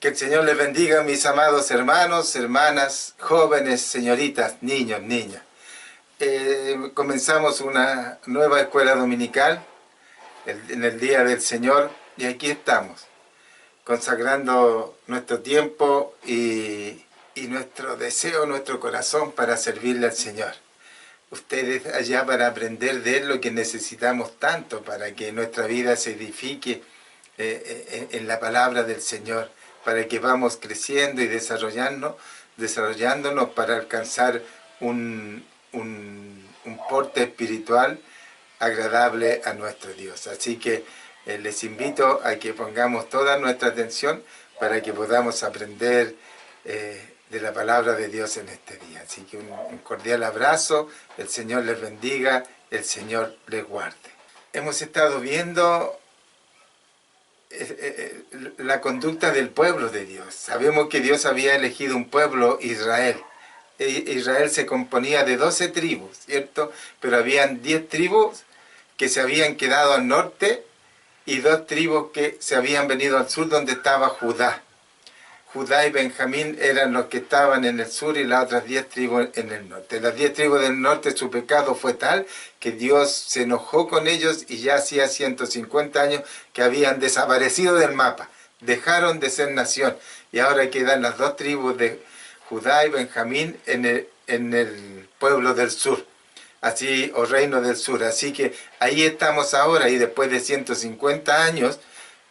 Que el Señor les bendiga, mis amados hermanos, hermanas, jóvenes, señoritas, niños, niñas. Comenzamos una nueva escuela dominical en el Día del Señor y aquí estamos, consagrando nuestro tiempo y nuestro deseo, nuestro corazón para servirle al Señor. Ustedes allá para aprender de Él lo que necesitamos tanto para que nuestra vida se edifique en la palabra del Señor, para que vamos creciendo y desarrollándonos para alcanzar un porte espiritual agradable a nuestro Dios. Así que les invito a que pongamos toda nuestra atención para que podamos aprender de la palabra de Dios en este día. Así que un cordial abrazo, el Señor les bendiga, el Señor les guarde. Hemos estado viendo la conducta del pueblo de Dios. Sabemos que Dios había elegido un pueblo, Israel. Israel se componía de 12 tribus, ¿cierto? Pero habían 10 tribus que se habían quedado al norte y 2 tribus que se habían venido al sur, donde estaba Judá. Judá y Benjamín eran los que estaban en el sur y las otras 10 tribus en el norte. Las 10 tribus del norte, su pecado fue tal que Dios se enojó con ellos y ya hacía 150 años que habían desaparecido del mapa. Dejaron de ser nación y ahora quedan las 2 tribus de Judá y Benjamín en el pueblo del sur, así, o reino del sur. Así que ahí estamos ahora y después de 150 años,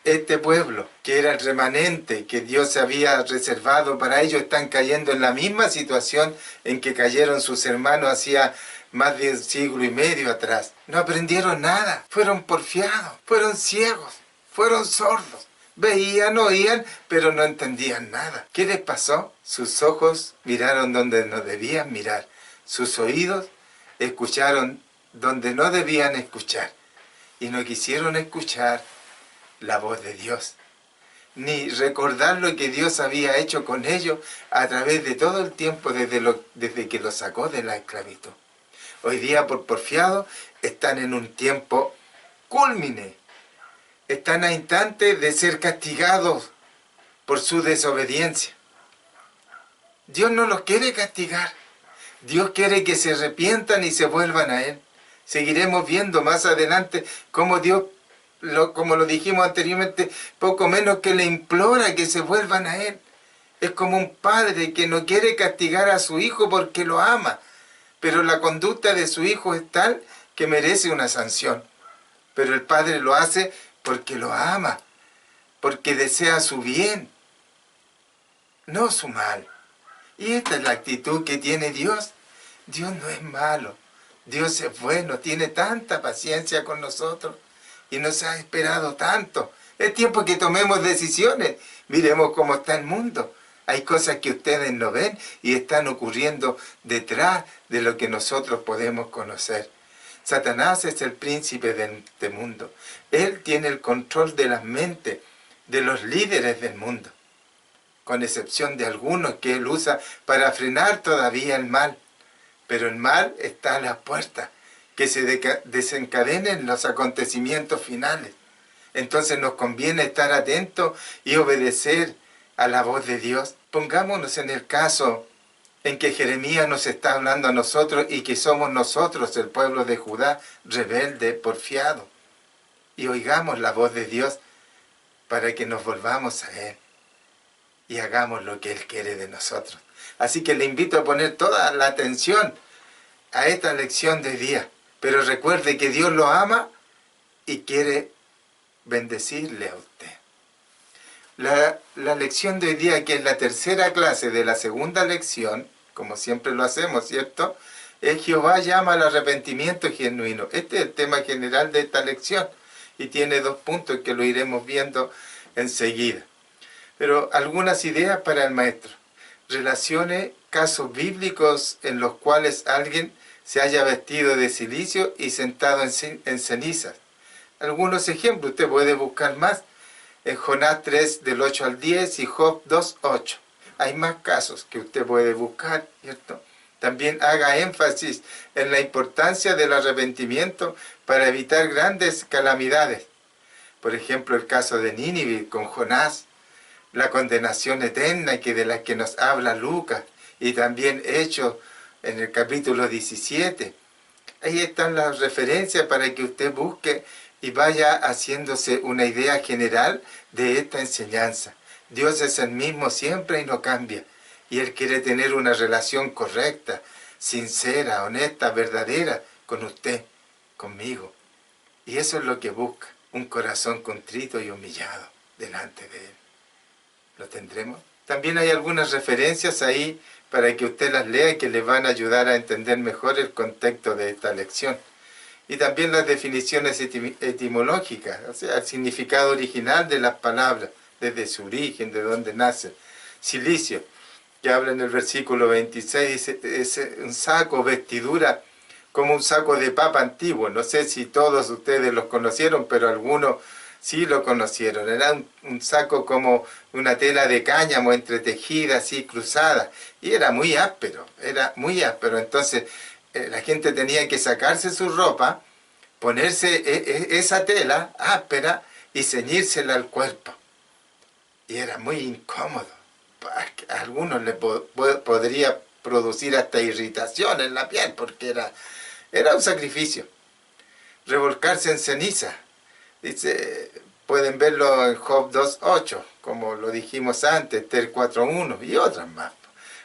este pueblo, que era el remanente que Dios había reservado para ellos, están cayendo en la misma situación en que cayeron sus hermanos hacía más de un siglo y medio atrás. No aprendieron nada, fueron porfiados, fueron ciegos, fueron sordos. Veían, oían, pero no entendían nada. ¿Qué les pasó? Sus ojos miraron donde no debían mirar. Sus oídos escucharon donde no debían escuchar. Y no quisieron escuchar la voz de Dios, ni recordar lo que Dios había hecho con ellos a través de todo el tiempo desde que los sacó de la esclavitud. Hoy día, por porfiados, están en un tiempo cúlmine. Están a instantes de ser castigados por su desobediencia. Dios no los quiere castigar. Dios quiere que se arrepientan y se vuelvan a Él. Seguiremos viendo más adelante cómo Dios, como lo dijimos anteriormente, poco menos que le implora que se vuelvan a Él. Es como un padre que no quiere castigar a su hijo porque lo ama, pero la conducta de su hijo es tal que merece una sanción. Pero el padre lo hace porque lo ama, porque desea su bien, no su mal. Y esta es la actitud que tiene Dios. Dios no es malo, Dios es bueno, tiene tanta paciencia con nosotros y nos ha esperado tanto. Es tiempo que tomemos decisiones. Miremos cómo está el mundo. Hay cosas que ustedes no ven y están ocurriendo detrás de lo que nosotros podemos conocer. Satanás es el príncipe de este mundo. Él tiene el control de las mentes de los líderes del mundo, con excepción de algunos que él usa para frenar todavía el mal. Pero el mal está a la puerta, que se desencadenen los acontecimientos finales. Entonces nos conviene estar atentos y obedecer a la voz de Dios. Pongámonos en el caso en que Jeremías nos está hablando a nosotros y que somos nosotros, el pueblo de Judá, rebelde, porfiado. Y oigamos la voz de Dios para que nos volvamos a Él y hagamos lo que Él quiere de nosotros. Así que le invito a poner toda la atención a esta lección de día. Pero recuerde que Dios lo ama y quiere bendecirle a usted. La lección de hoy día, que es la tercera clase de la segunda lección, como siempre lo hacemos, ¿cierto? Es Jehová llama al arrepentimiento genuino. Este es el tema general de esta lección y tiene 2 puntos que lo iremos viendo enseguida. Pero algunas ideas para el maestro. Relacione casos bíblicos en los cuales alguien se haya vestido de cilicio y sentado en cenizas. Algunos ejemplos, usted puede buscar más en Jonás 3, del 8 al 10 y Job 2, 8. Hay más casos que usted puede buscar, ¿cierto? También haga énfasis en la importancia del arrepentimiento para evitar grandes calamidades. Por ejemplo, el caso de Nínive con Jonás, la condenación eterna que de la que nos habla Lucas, y también Hechos en el capítulo 17. Ahí están las referencias para que usted busque y vaya haciéndose una idea general de esta enseñanza. Dios es el mismo siempre y no cambia. Y Él quiere tener una relación correcta, sincera, honesta, verdadera con usted, conmigo. Y eso es lo que busca, un corazón contrito y humillado delante de Él. ¿Lo tendremos? También hay algunas referencias ahí para que usted las lea y que le van a ayudar a entender mejor el contexto de esta lección. Y también las definiciones etimológicas, o sea, el significado original de las palabras, desde su origen, de dónde nace. Silicio, que habla en el versículo 26, dice, es un saco, vestidura, como un saco de papa antiguo. No sé si todos ustedes los conocieron, pero algunos sí lo conocieron. Era un saco como una tela de cáñamo entretejida, así cruzada, y era muy áspero, Entonces la gente tenía que sacarse su ropa, ponerse esa tela áspera y ceñírsela al cuerpo. Y era muy incómodo. A algunos les podría producir hasta irritación en la piel, porque era un sacrificio. Revolcarse en ceniza. Dice, pueden verlo en Job 2.8, como lo dijimos antes, Ter 4.1 y otras más.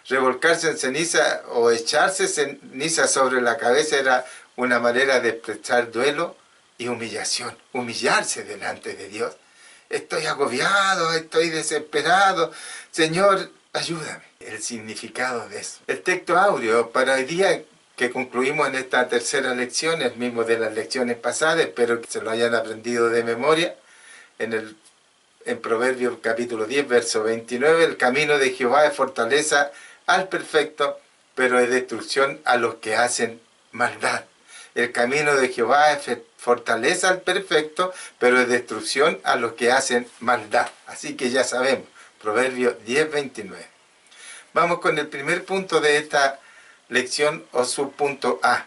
Revolcarse en ceniza o echarse ceniza sobre la cabeza era una manera de expresar duelo y humillación. Humillarse delante de Dios. Estoy agobiado, estoy desesperado. Señor, ayúdame. El significado de eso. El texto áureo para hoy día que concluimos en esta tercera lección, el mismo de las lecciones pasadas, espero que se lo hayan aprendido de memoria, en Proverbios capítulo 10, verso 29, el camino de Jehová es fortaleza al perfecto, pero es destrucción a los que hacen maldad. El camino de Jehová es fortaleza al perfecto, pero es destrucción a los que hacen maldad. Así que ya sabemos, Proverbios 10, 29. Vamos con el primer punto de esta lección o subpunto A.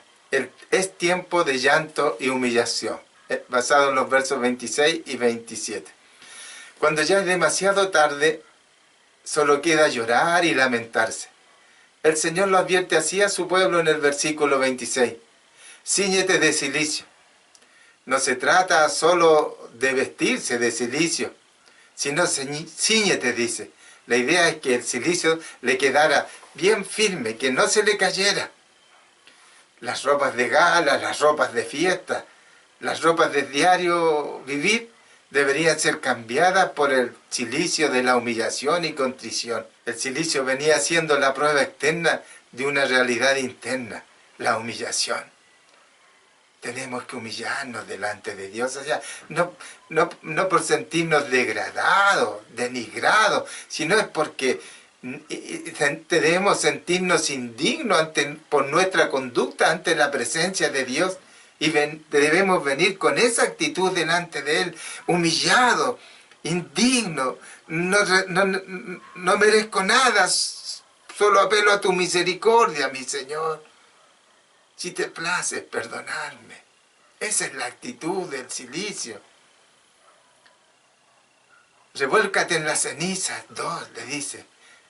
Es tiempo de llanto y humillación, basado en los versos 26 y 27. Cuando ya es demasiado tarde, solo queda llorar y lamentarse. El Señor lo advierte así a su pueblo en el versículo 26. Cíñete de cilicio. No se trata solo de vestirse de cilicio, sino cíñete, dice. La idea es que el cilicio le quedara bien firme, que no se le cayera. Las ropas de gala, las ropas de fiesta, las ropas de diario vivir deberían ser cambiadas por el cilicio de la humillación y contrición. El cilicio venía siendo la prueba externa de una realidad interna, la humillación. Tenemos que humillarnos delante de Dios, o sea, no por sentirnos degradados, denigrados, sino es porque debemos sentirnos indignos por nuestra conducta ante la presencia de Dios y debemos venir con esa actitud delante de Él, humillado, indigno, no merezco nada, solo apelo a tu misericordia, mi Señor. Si te places perdonarme. Esa es la actitud del cilicio. Revuélcate en las cenizas, le dice.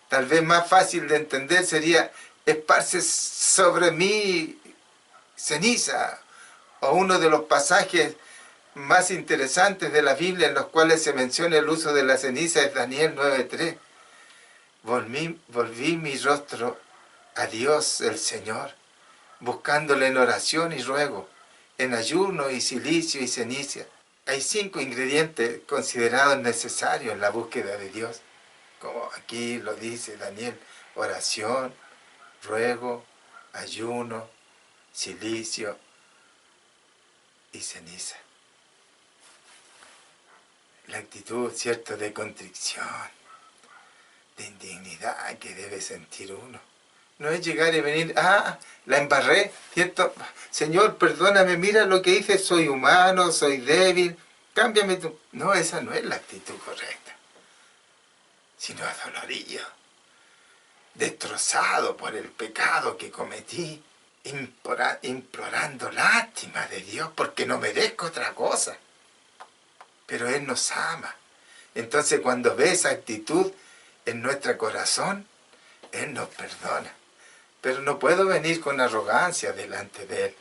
Tal vez más fácil de entender sería esparce sobre mí ceniza. O uno de los pasajes más interesantes de la Biblia en los cuales se menciona el uso de la ceniza es Daniel 9.3. Volví mi rostro a Dios el Señor, buscándole en oración y ruego, en ayuno y cilicio y ceniza. Hay 5 ingredientes considerados necesarios en la búsqueda de Dios, como aquí lo dice Daniel: oración, ruego, ayuno, cilicio y ceniza. La actitud, cierto, de contrición, de indignidad que debe sentir uno. No es llegar y venir, la embarré, ¿cierto? Señor, perdóname, mira lo que hice, soy humano, soy débil, cámbiame tú. No, esa no es la actitud correcta. Sino adolorido, destrozado por el pecado que cometí, implorando lástima de Dios, porque no merezco otra cosa. Pero Él nos ama Entonces cuando ve esa actitud en nuestro corazón, Él nos perdona. Pero no puedo venir con arrogancia delante de Él.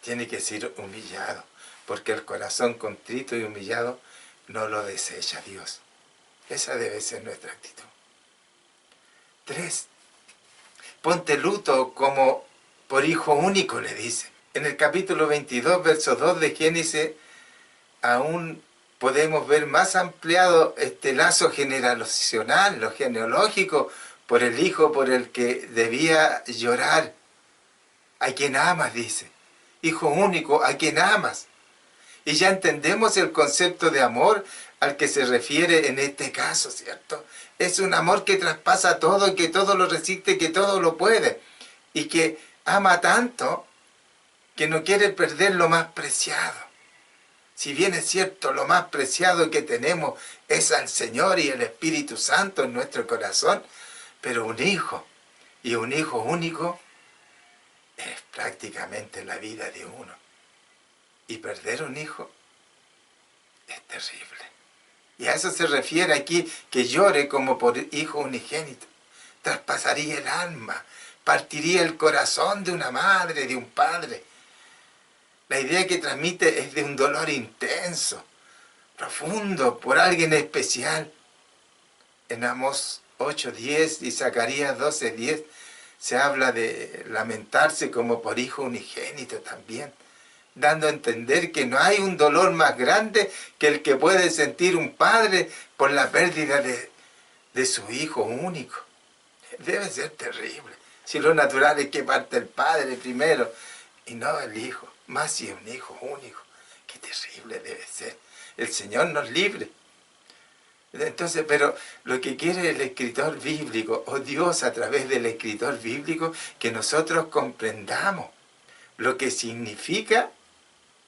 Tiene que ser humillado, porque el corazón contrito y humillado no lo desecha Dios. Esa debe ser nuestra actitud. 3. Ponte luto como por hijo único, le dice. En el capítulo 22, verso 2 de Génesis, aún podemos ver más ampliado este lazo generacional, lo genealógico, por el hijo por el que debía llorar. A quien amas, dice. Hijo único, a quien amas. Y ya entendemos el concepto de amor al que se refiere en este caso, ¿cierto? Es un amor que traspasa todo y que todo lo resiste, que todo lo puede. Y que ama tanto que no quiere perder lo más preciado. Si bien es cierto, lo más preciado que tenemos es al Señor y el Espíritu Santo en nuestro corazón, pero un hijo y un hijo único es prácticamente la vida de uno. Y perder un hijo es terrible. Y a eso se refiere aquí, que llore como por hijo unigénito. Traspasaría el alma, partiría el corazón de una madre, de un padre. La idea que transmite es de un dolor intenso, profundo, por alguien especial. En Amós 8:10 y Zacarías 12:10 se habla de lamentarse como por hijo unigénito también, dando a entender que no hay un dolor más grande que el que puede sentir un padre por la pérdida de su hijo único. Debe ser terrible. Si lo natural es que parte el padre primero y no el hijo, más si es un hijo único. Qué terrible debe ser. El Señor nos libre. Entonces, pero lo que quiere el escritor bíblico, o Dios a través del escritor bíblico, que nosotros comprendamos lo que significa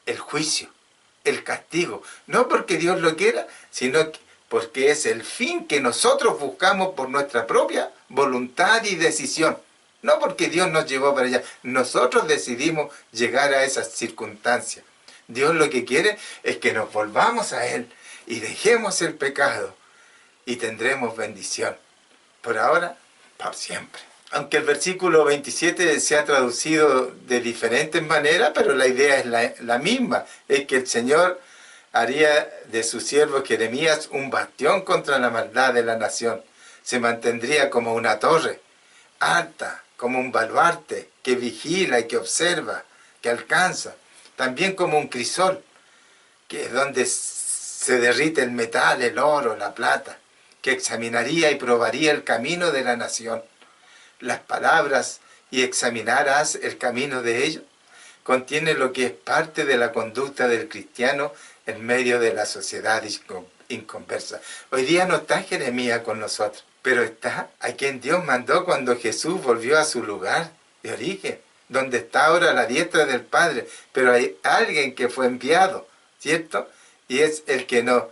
el juicio, el castigo. No porque Dios lo quiera, sino porque es el fin que nosotros buscamos por nuestra propia voluntad y decisión. No porque Dios nos llevó para allá, nosotros decidimos llegar a esas circunstancias. Dios lo que quiere es que nos volvamos a Él y dejemos el pecado y tendremos bendición. Por ahora, por siempre. Aunque el versículo 27 se ha traducido de diferentes maneras, pero la idea es la misma, es que el Señor haría de su siervo Jeremías un bastión contra la maldad de la nación. Se mantendría como una torre, alta, como un baluarte, que vigila y que observa, que alcanza. También como un crisol, que es donde se derrite el metal, el oro, la plata, que examinaría y probaría el camino de la nación. Las palabras y examinarás el camino de ellos contiene lo que es parte de la conducta del cristiano en medio de la sociedad inconversa. Hoy día no está Jeremías con nosotros, pero está a quien Dios mandó cuando Jesús volvió a su lugar de origen, donde está ahora a la diestra del Padre, pero hay alguien que fue enviado, ¿cierto? Y es el que nos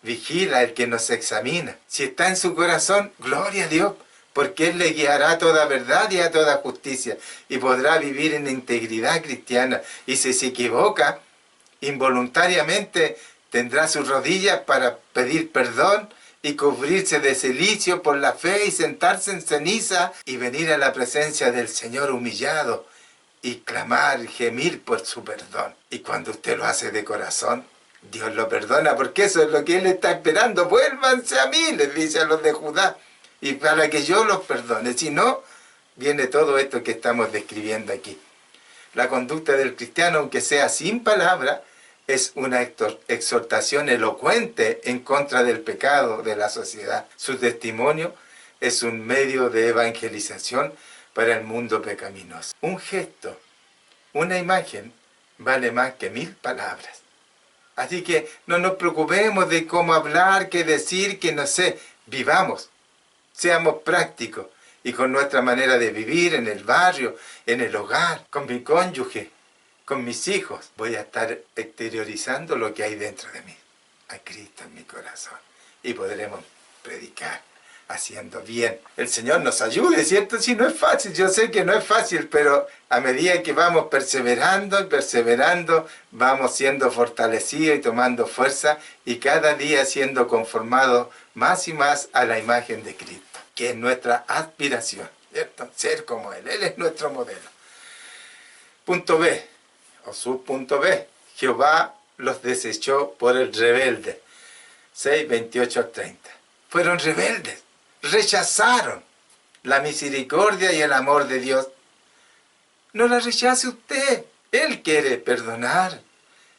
vigila, el que nos examina. Si está en su corazón, gloria a Dios, porque Él le guiará a toda verdad y a toda justicia, y podrá vivir en integridad cristiana. Y si se equivoca, involuntariamente tendrá sus rodillas para pedir perdón y cubrirse de cilicio por la fe y sentarse en ceniza y venir a la presencia del Señor humillado y clamar, gemir por su perdón. Y cuando usted lo hace de corazón, Dios lo perdona, porque eso es lo que Él está esperando. Vuélvanse a mí, les dice a los de Judá, y para que yo los perdone. Si no, viene todo esto que estamos describiendo aquí. La conducta del cristiano, aunque sea sin palabra, es una exhortación elocuente en contra del pecado de la sociedad. Su testimonio es un medio de evangelización para el mundo pecaminoso. Un gesto, una imagen, vale más que 1000 palabras. Así que no nos preocupemos de cómo hablar, qué decir, que no sé. Vivamos, seamos prácticos y con nuestra manera de vivir en el barrio, en el hogar, con mi cónyuge, con mis hijos, voy a estar exteriorizando lo que hay dentro de mí, a Cristo en mi corazón, y podremos predicar haciendo bien. El Señor nos ayude, ¿cierto? Si no es fácil, yo sé que no es fácil, pero a medida que vamos perseverando y perseverando, vamos siendo fortalecidos y tomando fuerza y cada día siendo conformados más y más a la imagen de Cristo, que es nuestra aspiración, ¿cierto? Ser como Él es nuestro modelo. Punto B, o subpunto B, Jehová los desechó por el rebelde. 6, 28 al 30. Fueron rebeldes, rechazaron la misericordia y el amor de Dios. No la rechace usted. Él quiere perdonar,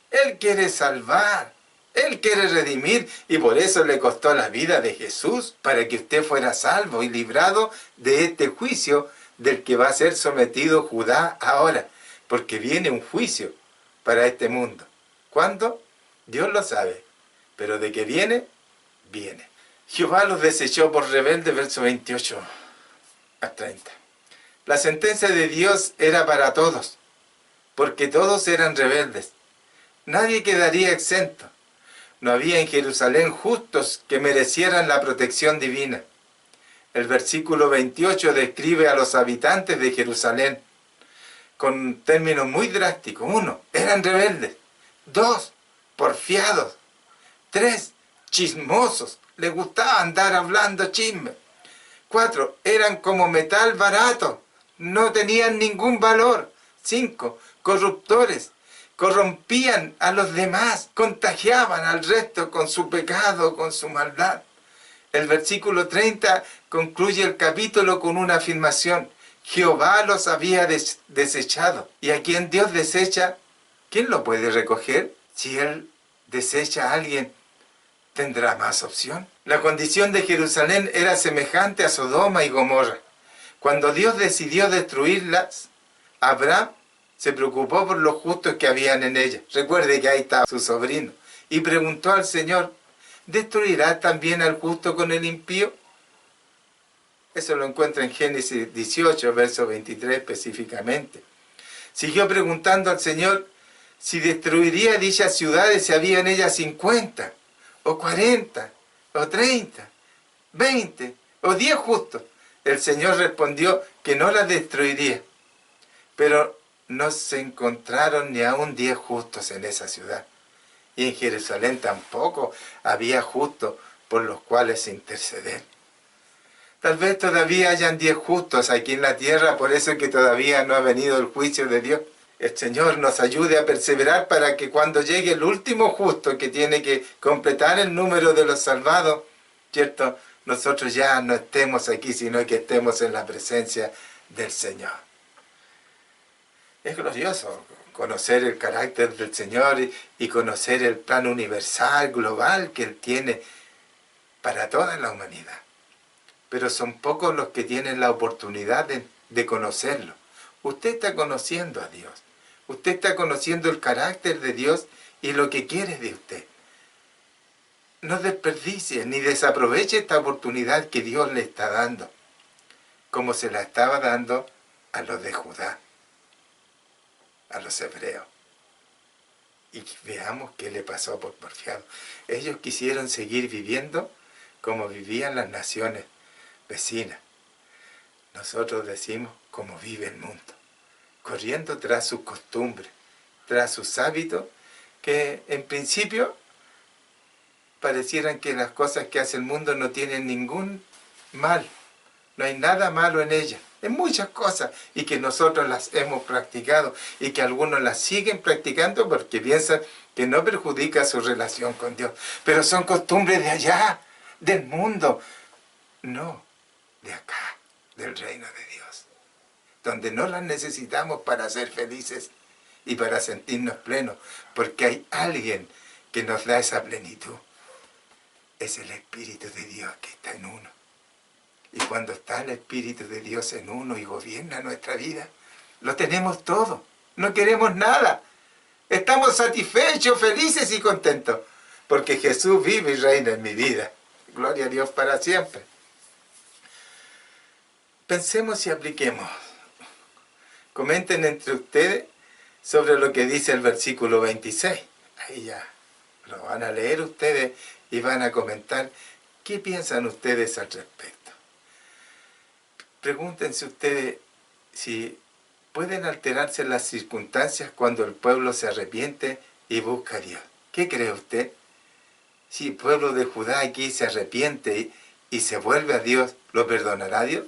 Él quiere salvar, Él quiere redimir y por eso le costó la vida de Jesús, para que usted fuera salvo y librado de este juicio del que va a ser sometido Judá ahora, porque viene un juicio para este mundo. ¿Cuándo? Dios lo sabe, pero de que viene, viene. Jehová los desechó por rebeldes, verso 28 a 30. La sentencia de Dios era para todos, porque todos eran rebeldes. Nadie quedaría exento. No había en Jerusalén justos que merecieran la protección divina. El versículo 28 describe a los habitantes de Jerusalén con términos muy drásticos. 1, eran rebeldes. 2, porfiados. 3, chismosos. Les gustaba andar hablando chisme. 4, eran como metal barato. No tenían ningún valor. 5, corruptores. Corrompían a los demás. Contagiaban al resto con su pecado, con su maldad. El versículo 30 concluye el capítulo con una afirmación. Jehová los había desechado. ¿Y a quien Dios desecha? ¿Quién lo puede recoger? Si Él desecha a alguien, ¿tendrá más opción? La condición de Jerusalén era semejante a Sodoma y Gomorra. Cuando Dios decidió destruirlas, Abraham se preocupó por los justos que habían en ella. Recuerde que ahí estaba su sobrino. Y preguntó al Señor, ¿destruirá también al justo con el impío? Eso lo encuentra en Génesis 18, verso 23 específicamente. Siguió preguntando al Señor si destruiría dichas ciudades si había en ellas 50, o 40, o 30, 20, o 10 justos. El Señor respondió que no las destruiría. Pero no se encontraron ni aún 10 justos en esa ciudad. Y en Jerusalén tampoco había justos por los cuales interceder. Tal vez todavía hayan 10 justos aquí en la tierra, por eso es que todavía no ha venido el juicio de Dios. El Señor nos ayude a perseverar para que cuando llegue el último justo que tiene que completar el número de los salvados, ¿cierto? Nosotros ya no estemos aquí, sino que estemos en la presencia del Señor. Es glorioso conocer el carácter del Señor y conocer el plan universal, global que Él tiene para toda la humanidad. Pero son pocos los que tienen la oportunidad de conocerlo. Usted está conociendo a Dios. Usted está conociendo el carácter de Dios y lo que quiere de usted. No desperdicie ni desaproveche esta oportunidad que Dios le está dando, como se la estaba dando a los de Judá, a los hebreos. Y veamos qué le pasó por porfiado. Ellos quisieron seguir viviendo como vivían las naciones vecinas. Nosotros decimos como vive el mundo, corriendo tras sus costumbres, tras sus hábitos, que en principio parecieran que las cosas que hace el mundo no tienen ningún mal. No hay nada malo en ellas. En muchas cosas, y que nosotros las hemos practicado, y que algunos las siguen practicando porque piensan que no perjudica su relación con Dios. Pero son costumbres de allá, del mundo. No, de acá, del reino de Dios, donde no las necesitamos para ser felices y para sentirnos plenos, porque hay alguien que nos da esa plenitud. Es el Espíritu de Dios que está en uno. Y cuando está el Espíritu de Dios en uno y gobierna nuestra vida, lo tenemos todo. No queremos nada. Estamos satisfechos, felices y contentos, porque Jesús vive y reina en mi vida. Gloria a Dios para siempre. Pensemos y apliquemos. Comenten entre ustedes sobre lo que dice el versículo 26. Ahí ya lo van a leer ustedes y van a comentar qué piensan ustedes al respecto. Pregúntense ustedes si pueden alterarse las circunstancias cuando el pueblo se arrepiente y busca a Dios. ¿Qué cree usted? Si el pueblo de Judá aquí se arrepiente y se vuelve a Dios, ¿lo perdonará Dios?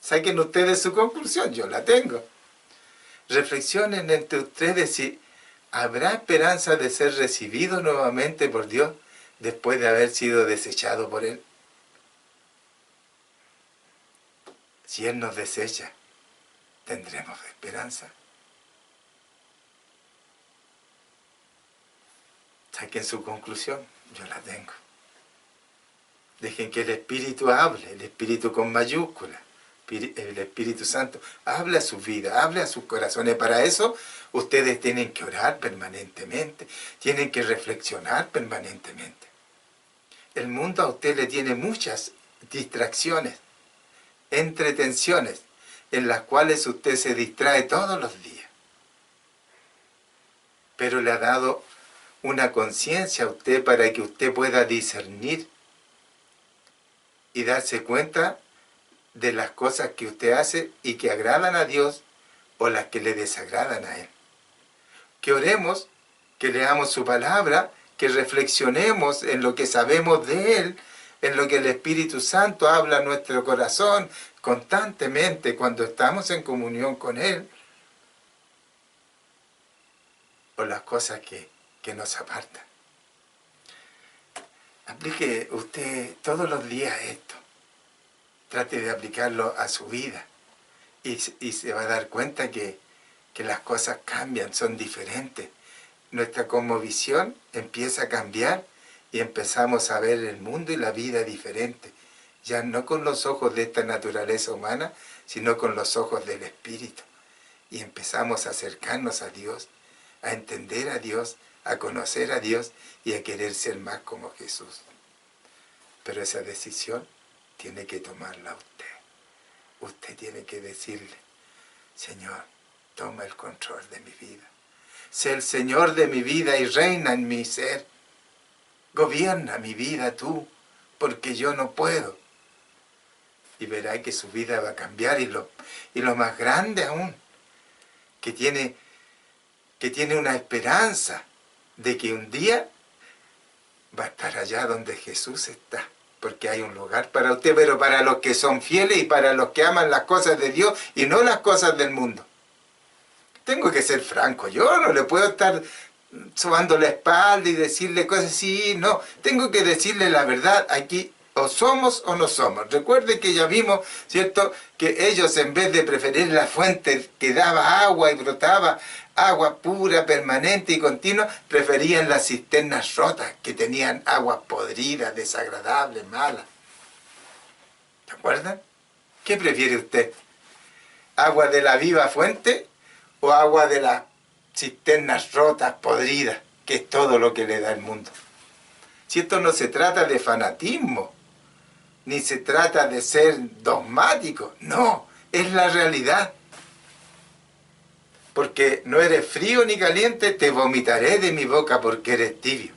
Saquen ustedes su conclusión, yo la tengo. Reflexionen entre ustedes si habrá esperanza de ser recibido nuevamente por Dios después de haber sido desechado por Él. Si Él nos desecha, ¿tendremos esperanza? Saquen su conclusión, yo la tengo. Dejen que el Espíritu hable, el Espíritu con mayúscula, el Espíritu Santo, hable a su vida, hable a sus corazones. Para eso ustedes tienen que orar permanentemente, tienen que reflexionar permanentemente. El mundo a usted le tiene muchas distracciones, entretenciones, en las cuales usted se distrae todos los días. Pero le ha dado una conciencia a usted para que usted pueda discernir y darse cuenta de las cosas que usted hace y que agradan a Dios o las que le desagradan a Él. Que oremos, que leamos su palabra, que reflexionemos en lo que sabemos de Él, en lo que el Espíritu Santo habla a nuestro corazón constantemente cuando estamos en comunión con Él, o las cosas que nos apartan. Aplique usted todos los días esto. Trate de aplicarlo a su vida y se va a dar cuenta que las cosas cambian, son diferentes. Nuestra cosmovisión empieza a cambiar y empezamos a ver el mundo y la vida diferente. Ya no con los ojos de esta naturaleza humana, sino con los ojos del Espíritu. Y empezamos a acercarnos a Dios, a entender a Dios, a conocer a Dios y a querer ser más como Jesús. Pero esa decisión tiene que tomarla usted. Usted tiene que decirle, Señor, toma el control de mi vida. Sé el Señor de mi vida y reina en mi ser. Gobierna mi vida tú, porque yo no puedo. Y verá que su vida va a cambiar y lo más grande aún, que tiene una esperanza de que un día va a estar allá donde Jesús está, porque hay un lugar para usted, pero para los que son fieles y para los que aman las cosas de Dios y no las cosas del mundo. Tengo que ser franco, yo no le puedo estar sobando la espalda y decirle cosas así, no, tengo que decirle la verdad aquí, o somos o no somos. Recuerde que ya vimos, ¿cierto?, que ellos en vez de preferir la fuente que daba agua y brotaba agua pura, permanente y continua, preferían las cisternas rotas que tenían aguas podridas, desagradables, malas. ¿Se acuerdan? ¿Qué prefiere usted? ¿Agua de la viva fuente o agua de las cisternas rotas, podridas, que es todo lo que le da el mundo? Si esto no se trata de fanatismo, ni se trata de ser dogmático, no, es la realidad. Porque no eres frío ni caliente, te vomitaré de mi boca porque eres tibio.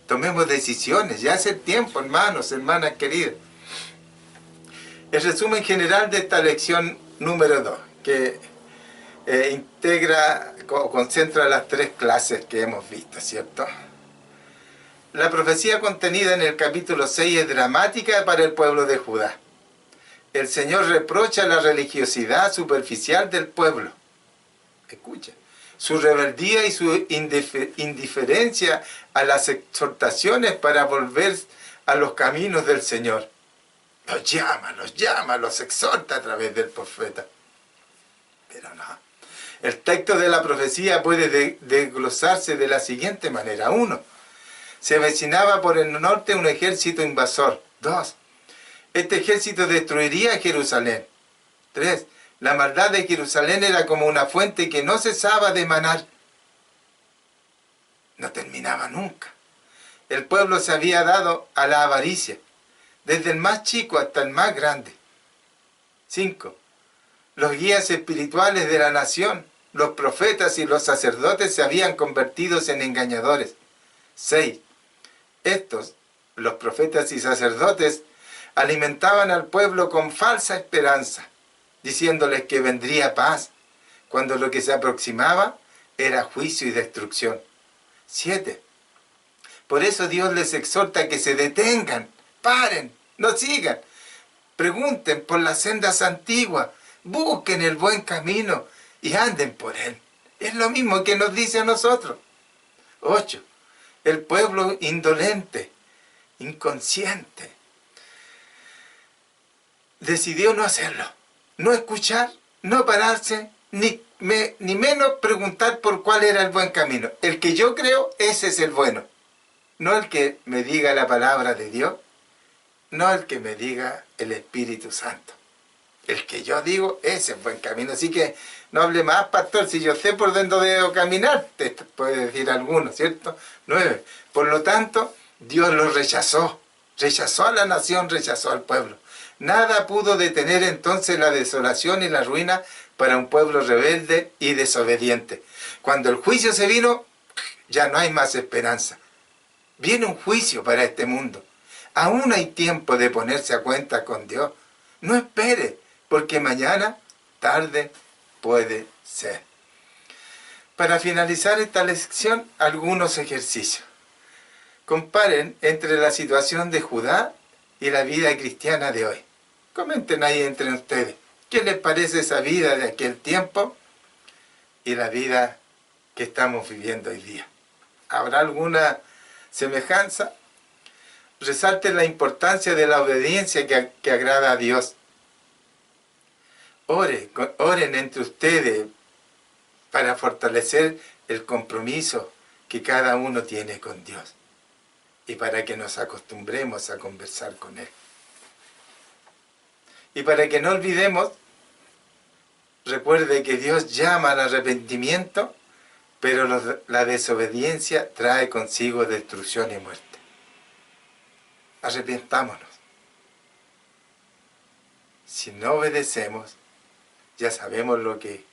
Tomemos decisiones, ya hace tiempo, hermanos, hermanas queridas. El resumen general de esta lección número 2, que integra o concentra las 3 clases que hemos visto, ¿cierto? La profecía contenida en el capítulo 6 es dramática para el pueblo de Judá. El Señor reprocha la religiosidad superficial del pueblo. Escucha, su rebeldía y su indiferencia a las exhortaciones para volver a los caminos del Señor. Los llama, los exhorta a través del profeta. Pero no. El texto de la profecía puede desglosarse de la siguiente manera. 1. Se avecinaba por el norte un ejército invasor. 2. Este ejército destruiría Jerusalén. 3. La maldad de Jerusalén era como una fuente que no cesaba de manar. No terminaba nunca. El pueblo se había dado a la avaricia, desde el más chico hasta el más grande. 5. Los guías espirituales de la nación, los profetas y los sacerdotes se habían convertido en engañadores. 6. Estos, los profetas y sacerdotes, Alimentaban al pueblo con falsa esperanza, diciéndoles que vendría paz, cuando lo que se aproximaba era juicio y destrucción. 7. Por eso Dios les exhorta a que se detengan, paren, no sigan, pregunten por las sendas antiguas, busquen el buen camino y anden por él. Es lo mismo que nos dice a nosotros. 8. El pueblo indolente, inconsciente, decidió no hacerlo, no escuchar, no pararse, ni menos preguntar por cuál era el buen camino. El que yo creo, ese es el bueno. No el que me diga la palabra de Dios, no el que me diga el Espíritu Santo. El que yo digo, ese es buen camino. Así que no hable más, pastor, si yo sé por dónde debo caminar, te puede decir alguno, ¿cierto? 9. Por lo tanto, Dios lo rechazó. Rechazó a la nación, rechazó al pueblo. Nada pudo detener entonces la desolación y la ruina para un pueblo rebelde y desobediente. Cuando el juicio se vino, ya no hay más esperanza. Viene un juicio para este mundo. Aún hay tiempo de ponerse a cuenta con Dios. No espere, porque mañana, tarde, puede ser. Para finalizar esta lección, algunos ejercicios. Comparen entre la situación de Judá y la vida cristiana de hoy. Comenten ahí entre ustedes. ¿Qué les parece esa vida de aquel tiempo y la vida que estamos viviendo hoy día? ¿Habrá alguna semejanza? Resalten la importancia de la obediencia que agrada a Dios. Oren entre ustedes para fortalecer el compromiso que cada uno tiene con Dios y para que nos acostumbremos a conversar con Él. Y para que no olvidemos, recuerde que Dios llama al arrepentimiento, pero la desobediencia trae consigo destrucción y muerte. Arrepentámonos. Si no obedecemos, ya sabemos lo que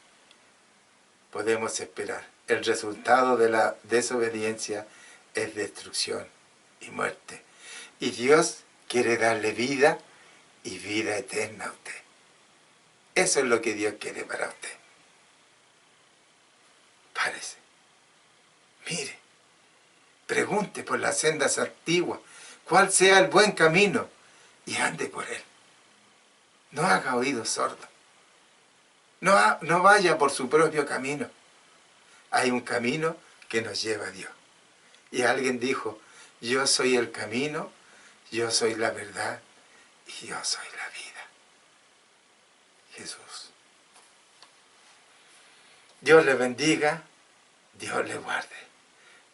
podemos esperar. El resultado de la desobediencia es destrucción y muerte. Y Dios quiere darle vida y vida eterna a usted. Eso es lo que Dios quiere para usted. Párese. Mire. Pregunte por las sendas antiguas cuál sea el buen camino y ande por él. No haga oídos sordos. No vaya por su propio camino. Hay un camino que nos lleva a Dios. Y alguien dijo, yo soy el camino, yo soy la verdad y yo soy la vida. Jesús. Dios le bendiga, Dios le guarde.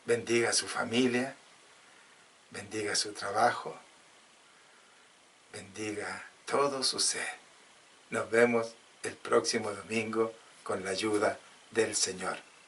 Bendiga a su familia, bendiga su trabajo, bendiga todo su ser. Nos vemos el próximo domingo con la ayuda del Señor.